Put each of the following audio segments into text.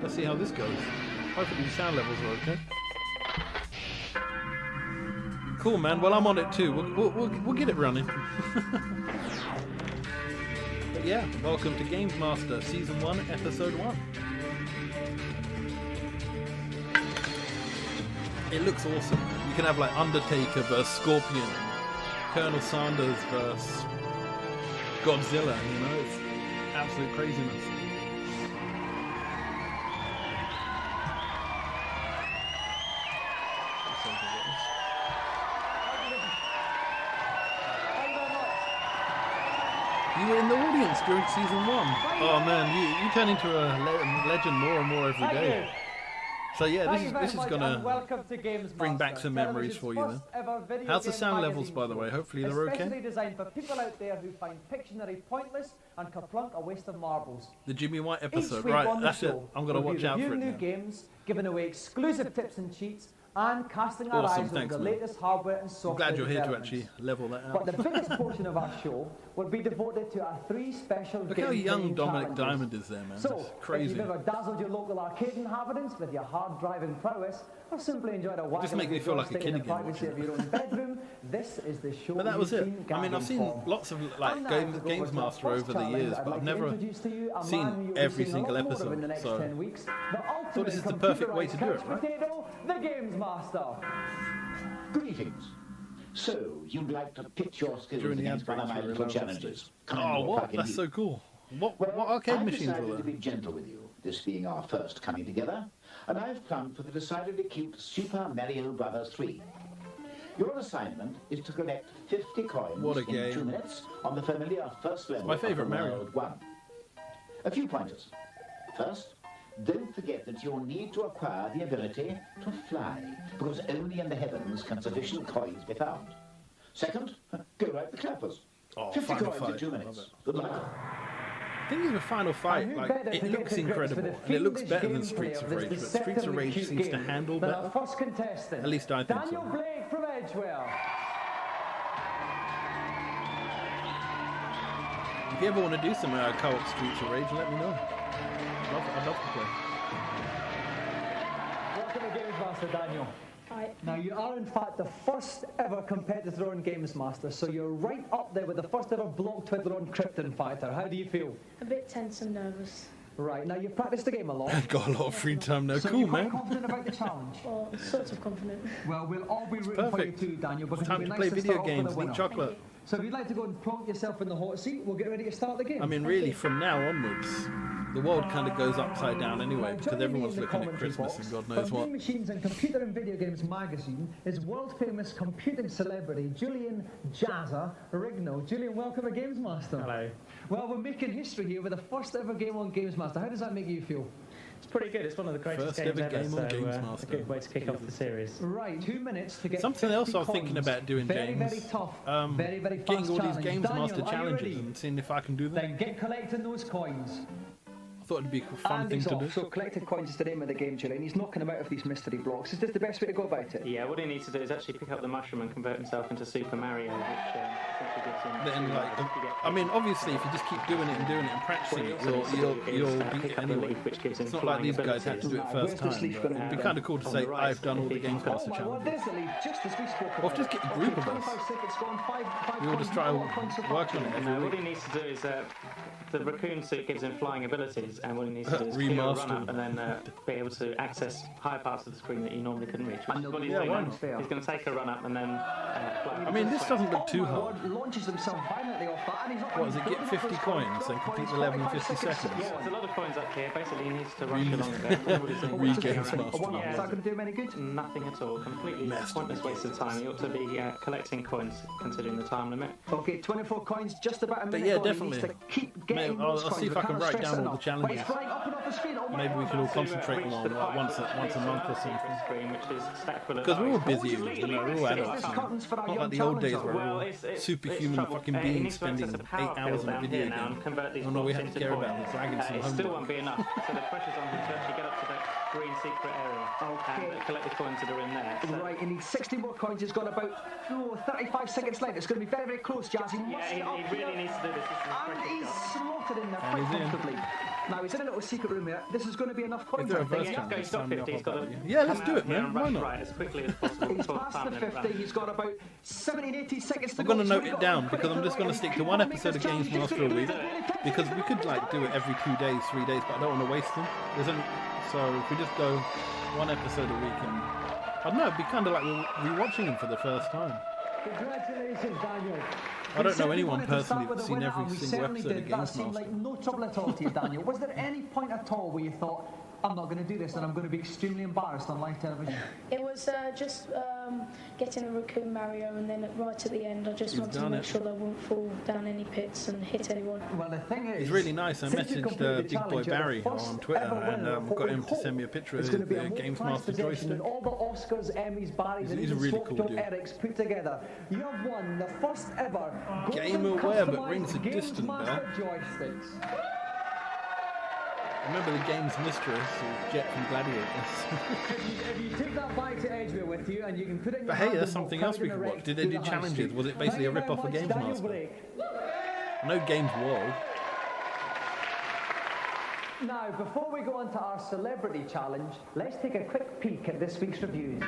Let's see how this goes. Hopefully the sound levels are okay. Cool, man. Well, I'm on it too. We'll get it running. But yeah, welcome to Gamesmaster Season 1, Episode 1. It looks awesome. You can have like Undertaker versus Scorpion, Colonel Sanders versus Godzilla, you know, it's absolute craziness. You were in the audience during Season 1. Oh man, you turn into a legend more and more every day. So yeah, this is gonna bring back some memories for you then. How's the sound levels, by the way? Hopefully they're okay. Especially designed for people out there who find Pictionary pointless and Kerplunk a waste of marbles. The Jimmy White episode, right? That's it. I'm gonna watch out for it new now. games, giving away exclusive tips and cheats, and casting our eyes over the latest hardware and software. I'm glad you're here to actually level that out. But the biggest portion of our show will be devoted to our 3 special Look how young Dominic Diamond is there, man. So, that's crazy. if you've ever dazzled your local arcade inhabitants with your hard-driving prowess, or simply enjoyed a while just make me feel like a kid in the again. privacy of your own bedroom, this is the show. But that was it. I mean, I've seen lots of like Gamesmaster over the years, but I've never seen every single episode. So I thought this is the perfect way to do it, right? The Gamesmaster. Greetings. So, you'd like to pitch your skills against one of my little challenges? Oh, what? That's so cool. What arcade machines were I've decided there? to be gentle with you, this being our first coming together, and I've come for the decidedly cute Super Mario Bros. 3. Your assignment is to collect 50 coins What a in game. 2 minutes on the familiar first level my favourite of the Mario. World 1. A few pointers. First, don't forget that you'll need to acquire the ability to fly, because only in the heavens can sufficient coins be found. Second, go right the clappers. Oh, 50 Final coins Fight. in 2 minutes. Good luck. I think the Final Fight, like, it looks incredible, and it looks better than Streets of Rage, but Streets of Rage seems to handle better. First contestant, At least I think Daniel so. Blake from Edgewell. If you ever want to do some co-op Streets of Rage, let me know. I'd love to play. Welcome to Gamesmaster, Daniel. Hi. Now, you are in fact the first ever competitor on Gamesmaster, so you're right up there with the first ever block twiddler on Krypton Fighter. How do you feel? A bit tense and nervous. Right, now you've practiced the game a lot. I've got a lot of free time now. So Cool, you're quite man. confident about the challenge? Well, sort of confident. Well, we'll all be rooting for you Perfect. too, Daniel, because Time it'd to be play nice video start off with a games and winner. eat chocolate. So if you'd like to go and plonk yourself in the hot seat, we'll get ready to start the game. I mean, really, from now onwards, the world kind of goes upside down anyway, Now, because joining me everyone's in the looking at commentary Christmas box and God knows from what. Game Machines and Computer and Video Games magazine is world-famous computing celebrity Julian Jazza Rigno. Julian, welcome to Gamesmaster. Hello. Well, we're making history here with the first ever game on Gamesmaster. How does that make you feel? It's pretty good. It's one of the greatest First games ever ever, game on so Gamesmaster. a good way to kick off the series. Right, 2 minutes to get Something else 50 I was thinking coins. about doing, very, James. Very tough, very, very fast Getting all these challenge. Gamesmaster Daniel, challenges are you ready? and seeing if I can do them. Then get collecting those coins. I thought it'd be a fun And thing he's to off. do. So collected coins is the name of the game, Julian. He's knocking them out of these mystery blocks. Is this the best way to go about it? Yeah, what he needs to do is actually pick up the mushroom and convert himself into Super Mario, which essentially gives him... Then, like, I mean, obviously, if you just keep doing it and doing it and practicing it, you'll beat it anyway. It's not like these guys had to do it first time. But it'd be kind of cool to say, I've done all the Gamesmaster challenges. Or just get a group of us. We all just try and work on it every What week. he needs to do is... the raccoon suit gives him flying abilities, and what he needs to do is clear a Remastered. run-up and then be able to access high parts of the screen that you normally couldn't reach. Which is what he's Yeah, doing why now. not? He's going to take a run-up and then fly. I mean, this doesn't look too hard. Launches himself violently off that, and he's not What, does it get 50 coins and complete the level in 50 seconds? Yeah, there's a lot of coins up here. Basically, he needs to rush along a bit. Gamesmaster. Is that going to do him any good? Nothing at all. Completely pointless waste of time. You ought to be collecting coins, considering the time limit. Okay, 24 coins, just about a minute. yeah, gone. He definitely. needs to keep getting Mate, I'll those see coins. if We I can can't write stress down all the enough. challenges. But he's flying up and off the screen. Oh my Maybe we God. could all concentrate on one like once a month or something. Because we're all busy, you know, we're all adults. Not like the old days where we're all superhuman fucking beings spending 8 hours on a video game. And all we have to care about is dragging some It still homework. won't be enough. So the pressure's on him to actually get up to that green secret area and collect the coins that are in there. So Right, he needs 60 more coins. He's got about 35 seconds left. It's going to be very, very close, Jazz. He must yeah, get up he really needs to do this. This is his And pressure he's shot. slaughtered in there And quite he's in. comfortably. Now, he's in a little secret room here. This is going to be enough points. Is there a I think. verse count? He's got 50. He's got to Yeah, let's come do out it, man. and Why not? right as quickly as possible. He's past the 50. He's got about 70, 80 seconds to I'm go. going to note it down because I'm just going to stick to one episode of Gamesmaster a week because we could like do it every 2 days, 3 days, but I don't want to waste them. There's only, so if we just go one episode a week and I don't know, it'd be kind of like rewatching them for the first time. Congratulations, Daniel. I don't know anyone personally that's seen every single episode of That seemed Gamesmaster. like no trouble at all to you, Daniel. Was there any point at all where you thought, I'm not going to do this and I'm going to be extremely embarrassed on live television? It was just getting a raccoon Mario, and then right at the end, I just You've wanted to done make it. sure that I wouldn't fall down any pits and hit anyone. Well, the thing is, He's really nice. I since you messaged completed the Big Boy challenge, you're Barry the first on Twitter ever winner and of what got we him to hope send me a picture of is his going to be a most prized Gamesmaster possession joystick. in all the Oscars, Emmys, Barrys, and He's a even really cool dude. Erics put together. You have won the first ever Gamer golden Web, but customised rings a distant bell. Gamesmaster joysticks. Remember the game's mistress, Jet from Gladiators. If you took that back to Edgware with you and you can put it in your But hey, hand that's and something walk else we out could in a watch. wreck Did they through do the high challenges? street. Was it basically a Thank you rip-off of very much, Daniel Gamesmaster? Blake. I know Games World. Now, before we go on to our celebrity challenge, let's take a quick peek at this week's reviews.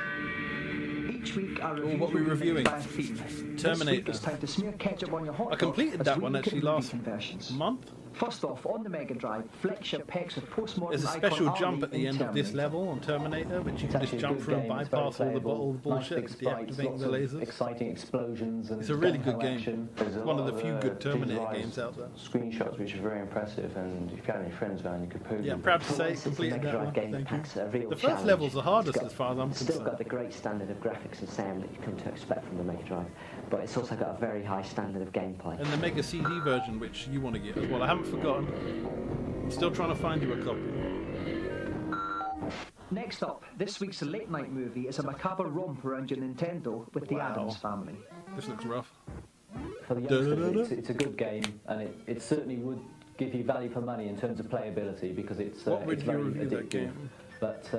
Each week, our reviews what we're will be reviewing? by a theme. This week, Terminator. it's time to smear ketchup on your hot I dog completed as that we one look at actually movie last conversions. month. First off, on the Mega Drive, flex your pecs with post-modern There's a icon special Ali jump at the in end of this Terminator. level on Terminator, which you It's can just actually a jump good through and game, it's very bypass all the playable, bullshit, nice big sprites, deactivating lots the of lasers. exciting explosions and It's a really gung-ho good game. action. It's one of the few good Terminator visualised games out there. Screenshots which are very impressive, and if you had any friends around, you could prove Yeah, I'm them. proud to For say once, it's a completed Mega that Drive one. game that Thank you. packs a real The first challenge. level's the hardest It's got- as far as I'm Still concerned. got the great standard of graphics and sound that you come to expect from the Mega Drive, but it's also got a very high standard of gameplay. And the Mega CD version, which you want to get as well. I haven't forgotten. I'm still trying to find you a copy. Next up, this week's late night movie is a macabre romp around your Nintendo with the Wow. Addams Family. This looks rough. For the youngsters, it's a good game, and it certainly would give you value for money in terms of playability, because it's What would it's you very review that addictive.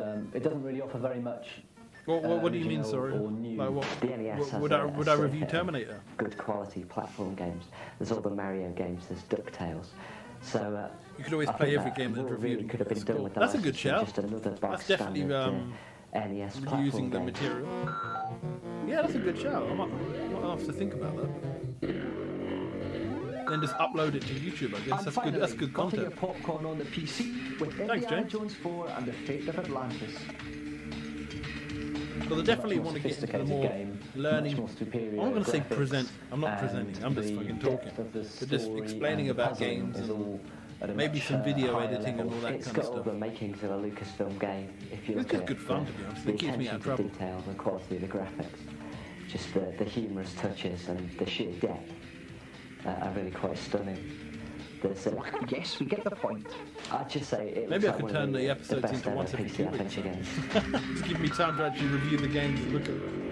game? It doesn't really offer very much. What do you mean, original sorry? or new. Like what? The NES has Would a I review circuit of Terminator? good quality platform games. There's all the Mario games, there's DuckTales. So You could always I play think every that game that's more reviewed. really could have been That's done cool. with the That's a license good than shout. just another bog That's definitely standard, NES platform using the game. material. Yeah, that's a good shout. I might have to think about that. Then just upload it to YouTube, I guess. And That's finally, good. That's good onto your content. popcorn on the PC with Thanks, Indiana James. Jones 4 and the Fate of Atlantis. Because I definitely want to get into the more learning. I'm not going to say present. I'm not presenting. I'm just fucking talking. But just explaining about games and maybe some video editing and all that It's kind got of all stuff. the makings of a Lucasfilm game. If you It's look just at good fun, to be honest. It keeps me out of the trouble. detail, the quality of the graphics, just the humorous touches and the sheer depth are really quite stunning. There's Yes, we get the point. I'd just say it Maybe I looks could like one turn of the the episodes best into ever once every PC 2 weeks. adventure games. Just give me time to actually review the games and look at them.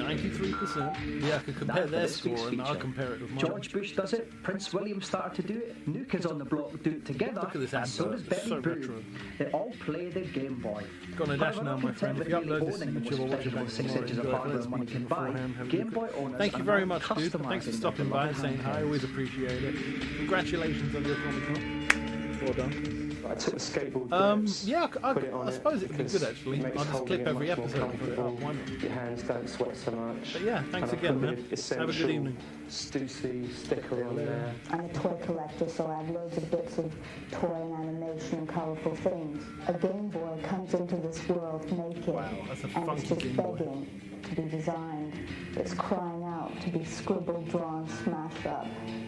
93%. Yeah, I could compare That their for this week's score and I'll feature. compare it with mine. George Bush does it, Prince William started to do it, New Kids on the Block do it together, Look at this and so advert, does it's Betty so Boo. retro. They all play the Game Boy. Go on a dash However, now, not my friend. If you content with upload this to merely YouTube or owning watch it the on most pleasurable 6 inches of enjoy it. hardware Let's money speak can buy, beforehand. Have a Game look Boy at it. owners Thank you are very now much, dude. Thanks for customising stopping their by and saying hi. handhelds. Always appreciate it. Congratulations on your Comic Con. Well done. I took the skateboard Yeah, put it on I suppose it would be because good actually. it makes I'll just holding clip it every much more episode and put it up. comfortable. Why not? Your hands don't sweat so much. But yeah, thanks And I again, put man. the Have a good essential evening. Stussy sticker on there. I'm a toy collector, so I have loads of bits of toy and animation and colourful things. A Game Boy comes into this world naked, Wow, that's a and it's funky just Game Boy. begging to be designed. It's crying out to be scribbled, drawn, smashed up,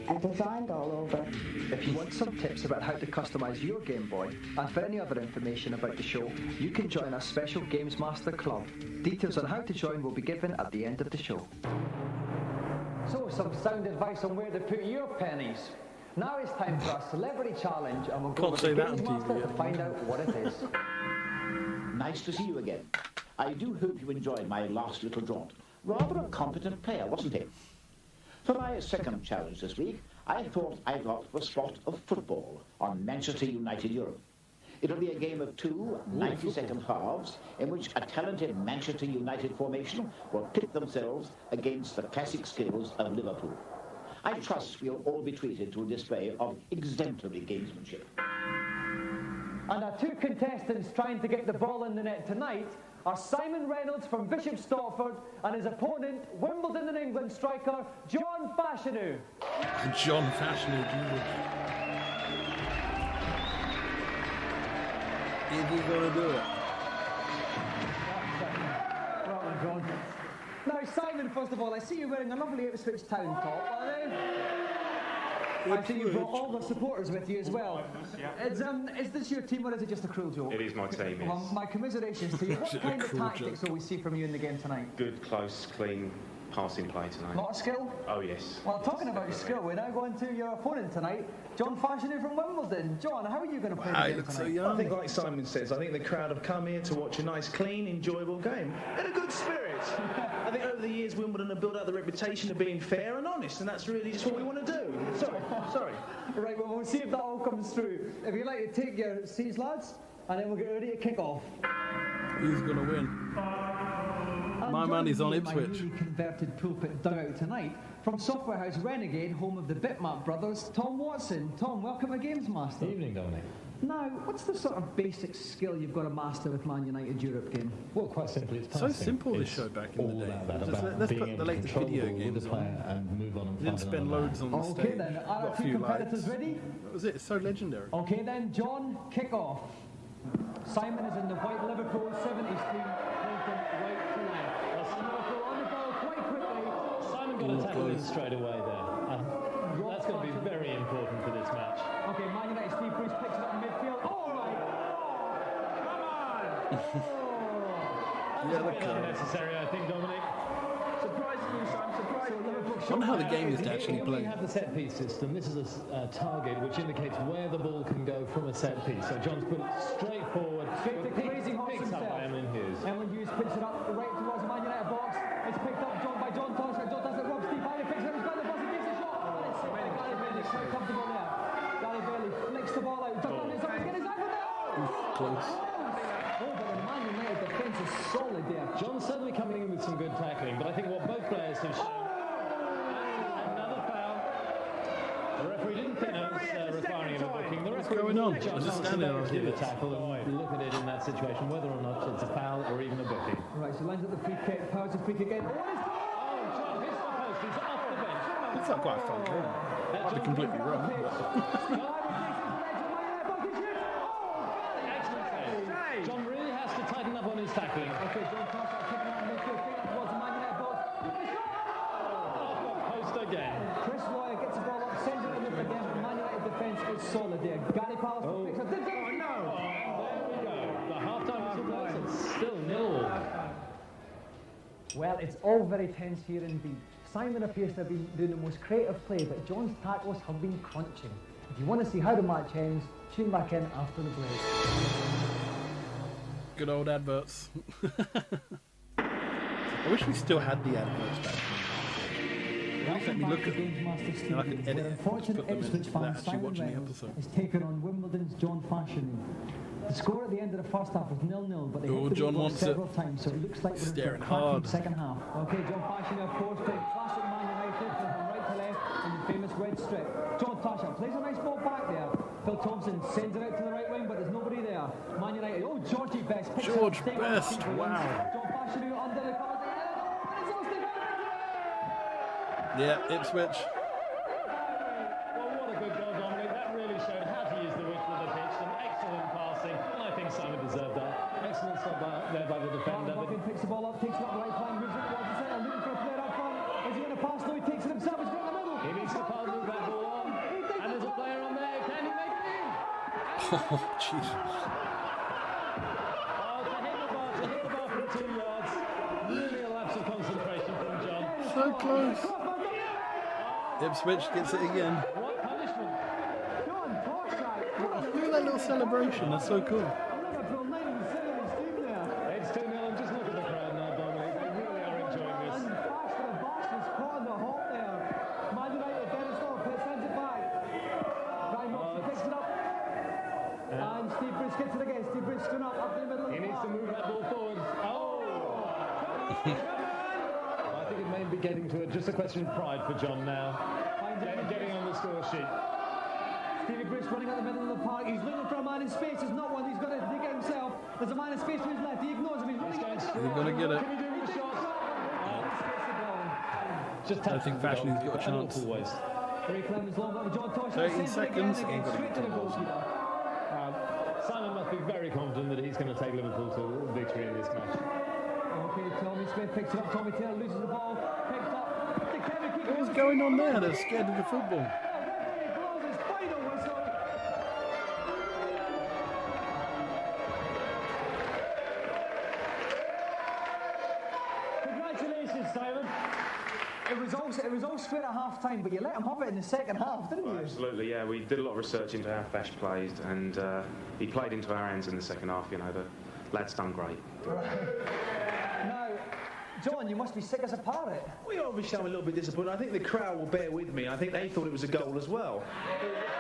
and designed all over. If you want some tips about how to customise your Game Boy, and for any other information about the show, you can join our special Gamesmaster Club. Details on how to join will be given at the end of the show. So, some sound advice on where to put your pennies. Now it's time for our celebrity challenge, and we'll go Can't with say the that on Gamesmaster TV, to find out what it is. Nice to see you again. I do hope you enjoyed my last little jaunt. Rather a competent player, wasn't he? For my second challenge this week, I thought I'd got the spot of football on Manchester United Europe. It'll be a game of two 90-second halves in which a talented Manchester United formation will pit themselves against the classic skills of Liverpool. I trust we'll all be treated to a display of exemplary gamesmanship. And our 2 contestants trying to get the ball in the net tonight are Simon Reynolds from Bishop Stortford and his opponent, Wimbledon and England striker, John Fashanu. John Fashanu, Jesus. Is he going to do it? Right, John. Now, Simon, first of all, I see you wearing a lovely Ipswich Town top. I see you brought all the supporters with you as well. Is this your team or is it just a cruel joke? It is my team, yes. Well, my commiserations to you. What kind of tactics will we see from you in the game tonight? Good, close, clean passing play tonight. A lot of skill? Oh, yes. Well, talking about your skill, we're now going to your opponent tonight, John Fashanu from Wimbledon. John, how are you going to play the game tonight? So young. I think, like Simon says, I think the crowd have come here to watch a nice, clean, enjoyable game in a good spirit. I think over the years, Wimbledon have built up the reputation of being fair and honest, and that's really just what we want to do. Sorry. Right, well, we'll see if that all comes through. If you'd like to take your seats, lads, and then we'll get ready to kick off. Who's going to win? My money's on Ipswich. My newly converted pulpit dugout tonight from Software House Renegade, home of the Bitmap brothers, Tom Watson. Tom, welcome to Gamesmaster. Good evening, Dominic. Now, what's the sort of basic skill you've got to master with Man United Europe game? Well, quite simply, it's passing. So simple, this show back in the day. Let's put the latest video games on. And move on and didn't spend loads on the stage. Okay then, are our 2 competitors ready? That was it, it's so legendary. Okay then, John, kick off. Simon is in the white Liverpool 70s team, Lincoln right to left. Liverpool on the ball quite quickly. Simon got a tackle in straight away there. That's going to be very important for this match. Okay, Man United Steve Bruce picks it up in midfield. All right. That was a bit unnecessary, I think, Dominic. Surprisingly, Simon, surprisingly. I wonder how the game is actually played. We have the set piece system. This is a target which indicates where the ball can go from a set piece. So John's put it straight forward. Straight to Crazy Horse himself. Emlyn Hughes. Emlyn Hughes picks it up right towards the Man United box. It's picked up by John Thompson. John Thompson, Rob Steve Bailey picks it up. He's got the box. He gives a shot. And it's Gary Bailey. Quite comfortable there. Gary Bailey flicks the ball out. John Thompson is getting his angle there. Close. Oh, but the Man United defence is solid there. John's certainly coming in with some good tackling, but I think what both players have shown. Another foul. The referee didn't think that was requiring him a booking. The referee going on? John Just standing on the tackle and look at it in that situation, whether or not it's a foul or even a booking. Right, so lines up the free kick, powers the free kick again. Oh, John hits the post. He's off the bench. It's not quite a fun game. I'd be completely wrong. Excellent. John really has to tighten up on his tackling. Okay, John Thompson kicking out in midfield, towards the Man United box. Post again. Chris Lawyer gets the ball up, sends it in the again, but Man United defence is solid there. Gary Pallister picks up. There we go. The half-time whistle blows. It's still 0. Well, it's all very tense here indeed. Simon appears to have been doing the most creative play, but John's tackles have been crunching. If you want to see how the match ends, tune back in after the break. Good old adverts. I wish we still had the adverts back then. At least let me look at them, and I could edit it and just put them in without actually watching the episode. Is taken on Wimbledon's John Fashanu. The score at the end of the first half was 0-0, but they hit the John ball wants several it. times, so it looks like we're Staring in for a hard. second half. Okay, John Fashanu, of course, playing classic Man United from right to left in the famous red strip. John Fashanu plays a nice ball back there. Phil Thompson sends it out to the right wing, but there's nobody there. Man United, oh, Georgie Best. George Best, wow. John Fashanu under the covers. Yeah, Ipswich. Well, what a good goal, Dominic. That really showed how to use the width of the pitch. Some excellent passing. And I think Simon deserved that. Excellent stop there by the defender. Robin picks the ball up, takes it up the right flank, moves it towards the centre, looking for a player up front. Is he going to pass? No, he takes it himself. He's got the middle. He needs to move that ball on. And there's a player on there. Can he make it in? Oh, Jesus. To hit the bar from 2 yards. Really a lapse of concentration from John. So close. Ipswich gets it again. What punishment? Look at that little celebration. That's so cool. It's 2-0 and just look at the crowd now, Dominic. They really are enjoying this. And Baxter and Bosch was caught in the hop there. Man United, Dennis Thorpe sends it back. Ryan Moxley picks it up. And Steve Bruce gets it again. Steve Bruce going up the middle of the He needs to move that ball forward. Oh! I think it may be getting to it. Just a question of pride for John now. getting on the score sheet. Stevie Bruce running out the middle of the park. He's looking for a man in space. There's not one. He's got to dig it himself. There's a man in space to his left. He ignores him. He's running out. You're going to get it. Can he do with the shot? I think Fashion's got a chance. Ray Clemens long up with John Tosh. 13 seconds. Again, straight to the goalkeeper. Simon must be very confident that he's going to take Liverpool to victory in this match. Okay, Tommy Smith picks it up. Tommy Taylor loses the ball. Picked up. What's going on there? They're scared of the football. Congratulations, Simon. It was all square at half time, but you let him have it in the second half, didn't you? Absolutely, yeah. We did a lot of research into how Fash played, and he played into our hands in the second half. You know, the lad's done great. Now, John, you must be sick as a parrot. We obviously I'm a little bit disappointed. I think the crowd will bear with me. I think they thought it was a goal as well.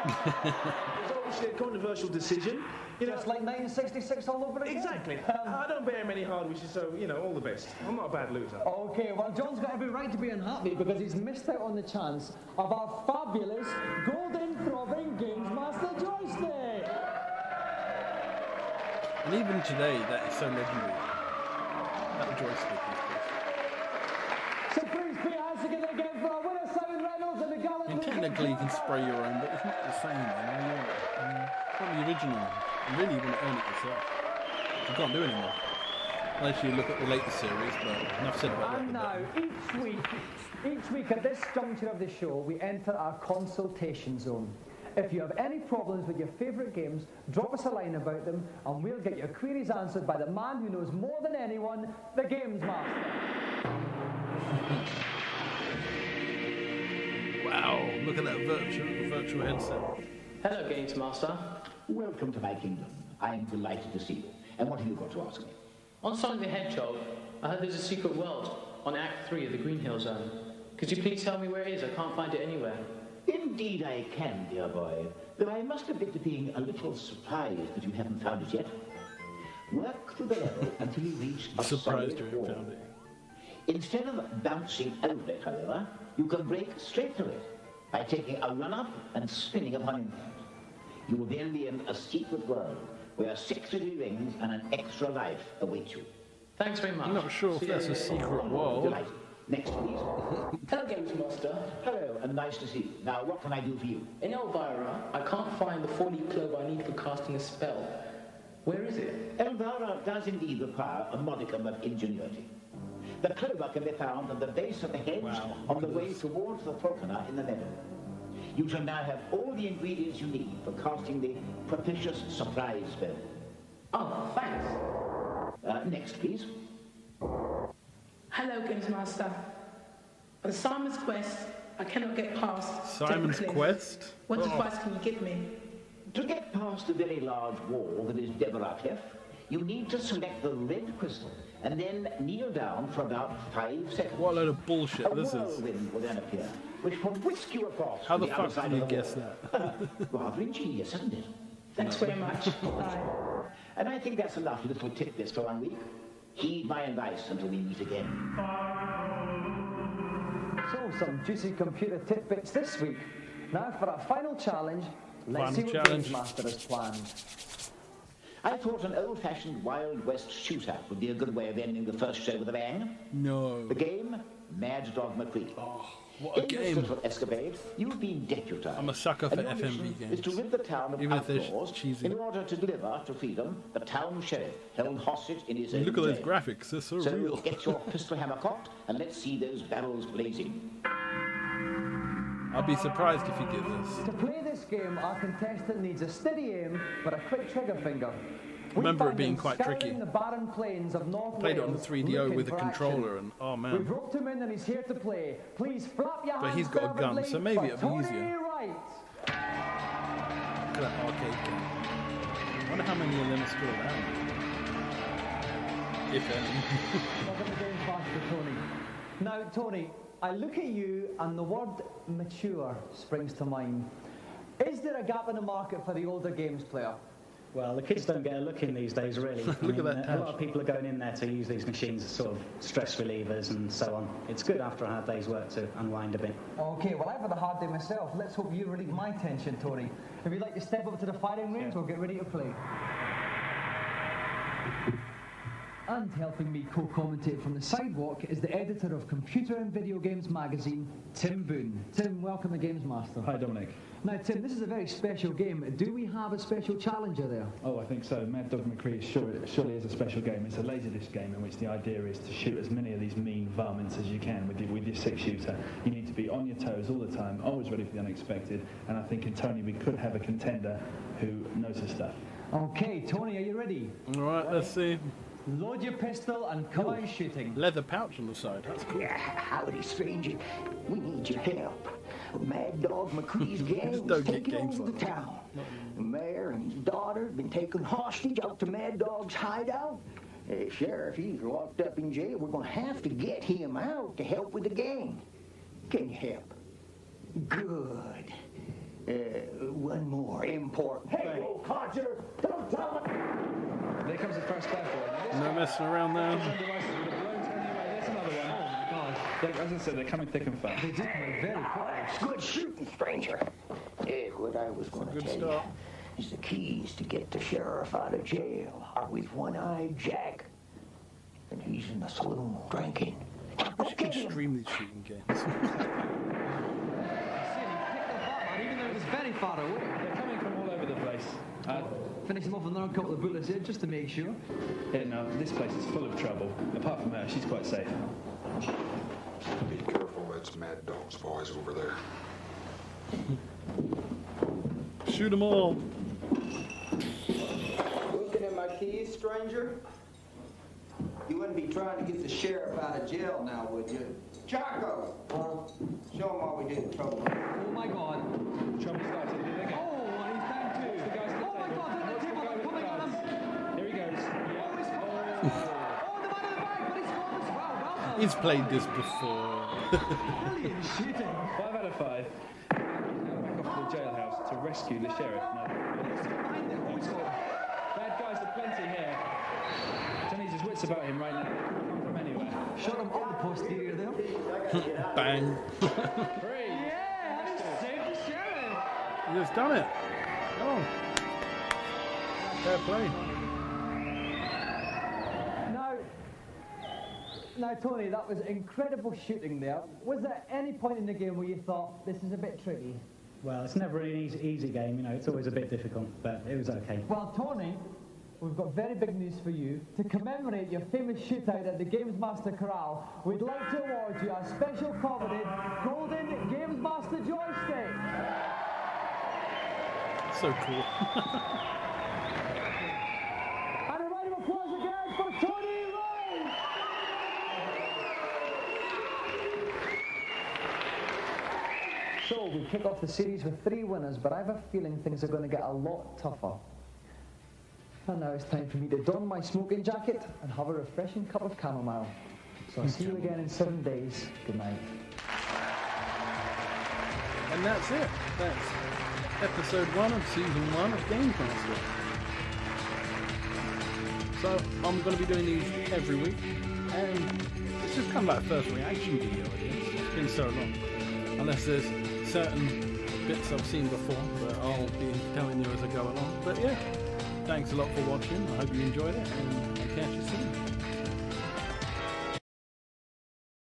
It was obviously a controversial decision. You know, just like 1966 all over again. Exactly. I don't bear him any hard wishes, so, you know, all the best. I'm not a bad loser. Okay, well, John's got every right to be unhappy because he's missed out on the chance of our fabulous golden throbbing Gamesmaster joystick. And even today, that is so legendary. That joystick is So please put your hands together again for our winner, Simon Reynolds, and the gallant... I mean, technically you can spray your own, but it's not the same, you know? It's not the original. You really want to earn it yourself. You can't do anymore. Unless you look at the latest series, but enough said about that. And now, each week at this juncture of the show, we enter our consultation zone. If you have any problems with your favourite games, drop us a line about them, and we'll get your queries answered by the man who knows more than anyone, the Gamesmaster. Wow, look at that virtual headset. Hello, Gamesmaster. Welcome to my kingdom. I am delighted to see you. And what have you got to ask me? On Sonic the Hedgehog, I heard there's a secret world on Act 3 of the Green Hill Zone. Could you please tell me where it is? I can't find it anywhere. Indeed I can, dear boy. Though I must admit to being a little surprised that you haven't found it yet. Work through the level until you reach a surprised you solid haven't wall. found it. Instead of bouncing over it, however, you can break straight through it by taking a run-up and spinning upon impact. You will then be in a secret world where 60 rings and an extra life await you. Thanks very much. I'm not sure if that's a secret world. Delighted. Next, please. Hello, Gamesmaster. Hello, and nice to see you. Now, what can I do for you? In Elvira, I can't find the 4-leaf clover I need for casting a spell. Where is it? Elvira does indeed require a modicum of ingenuity. The clover can be found at the base of the hedge on the way towards the falconer in the meadow. You shall now have all the ingredients you need for casting the propitious surprise spell. Oh, thanks. Next, please. Hello, Gamesmaster. On Simon's Quest, I cannot get past... Simon's Quest? What advice can you give me? To get past the very large wall that is Deborah Cliff, you need to select the red crystal and then kneel down for about 5 seconds. What a load of bullshit this is. A whirlwind will then appear, which will whisk you across. How to the other fuck side can you of the guess wall. that? Rather ingenious, isn't it? Thanks very much. Bye. And I think that's enough little tidbits for 1 week. Heed my advice until we meet again. So, some juicy computer tidbits this week. Now for our final challenge. Let's see what Gamesmaster has planned. I thought an old-fashioned Wild West shootout would be a good way of ending the first show with a bang. No. The game, Mad Dog McCree. Oh, what a In game. this little escapade, you've been deputized. I'm a sucker for and your FMV mission games. is to rid the town of Even if they're outlaws cheesy. in order to deliver to freedom the town sheriff held hostage in his own Look at those jail. graphics, they're so real. Get your pistol hammer cocked and let's see those barrels blazing. I'll be surprised if you get this. To play this game, our contestant needs a steady aim but a quick trigger finger. Remember it being quite tricky. The barren plains of North Played it on the Wales, 3DO looking with a for controller action. and oh We've man. roped him in and he's here to play. Please flap your But hands he's got a gun, fervently so maybe for it'll be Tony easier. Wright. Look at that arcade game. I wonder how many of them are still around. If any. Welcome to Gamesmaster, Tony. Now, Tony, I look at you and the word mature springs to mind. Is there a gap in the market for the older games player? Well, the kids don't get a look in these days, really. Look at that A lot of people are going in there to use these machines as sort of stress relievers and so on. It's good after a hard day's work to unwind a bit. Okay, well, I've had a hard day myself. Let's hope you relieve my tension, Tony. If you'd like to step up to the firing range, we'll get ready to play. And helping me co-commentate from the sidewalk is the editor of Computer and Video Games magazine, Tim Boone. Tim, welcome to Gamesmaster. Hi, Dominic. Now, Tim, this is a very special game. Do we have a special challenger there? Oh, I think so. Mad Dog McCree surely is a special game. It's a laserdisc game in which the idea is to shoot as many of these mean varmints as you can with your 6-shooter. You need to be on your toes all the time, always ready for the unexpected. And I think in Tony we could have a contender who knows his stuff. Okay, Tony, are you ready? All right, let's see. Load your pistol and come out shooting. Leather pouch on the side, that's cool. Howdy, stranger. We need your help. Mad Dog McCree's gang Just is don't get taking games over like the town. The mayor and his daughter have been taken hostage out to Mad Dog's hideout. Sheriff, he's locked up in jail. We're going to have to get him out to help with the gang. Can you help? Good. One more important thing. Hey, old codger, don't tell me. There comes the first bad boy. No messing around there. There's another one. Oh, my God. As I said, they're coming thick and fast. They do come in very quick. Good shooting, stranger. What I was going to tell you is the keys to get the sheriff out of jail are with One-Eyed Jack. And he's in the saloon drinking. Extremely shooting games. Even though it was very far away. They're coming from all over the place. Finish them off with another couple of bullets here, just to make sure. Yeah, no, this place is full of trouble. Apart from her, she's quite safe. Be careful, that's Mad Dog's boys over there. Shoot them all. Looking at my keys, stranger? You wouldn't be trying to get the sheriff out of jail now, would you? Jocko! Show him what we did in trouble. Oh my God. Trouble started. Here they go. Oh, and he's down too. The guy's Oh my God, they're on the table, they're coming at him. Here he goes. Yeah. Oh, he's oh, the man in the back, but he's gone as well. Well done. He's played this before. Brilliant shooting. 5 out of 5. Back off to the jailhouse to rescue the sheriff. No. Bad guys are plenty here. Johnny's his wits about him right now. Come from anywhere. Shot him on the posterior there. Bang. Yeah, he saved the sheriff. He's done it. Come on. Fair play. Now, Tony, that was incredible shooting there. Was there any point in the game where you thought, this is a bit tricky? Well, it's never an easy game, you know, it's always a bit difficult, but it was okay. Well, Tony, we've got very big news for you. To commemorate your famous shootout at the Gamesmaster Corral, we'd like to award you a special coveted Golden Gamesmaster joystick. So cool. And a round of applause again for Tony Rose! So, we kick off the series with 3 winners, but I have a feeling things are going to get a lot tougher. And now it's time for me to don my smoking jacket and have a refreshing cup of chamomile. So I'll see you again in 7 days. Good night. And that's it. That's episode 1 of season 1 of Gamesmaster. So I'm going to be doing these every week, and it's just kind of like a first reaction video. It's been so long. Unless there's certain bits I've seen before that I'll be telling you as I go along. But yeah, thanks a lot for watching. I hope you enjoyed it, and I'll catch you soon.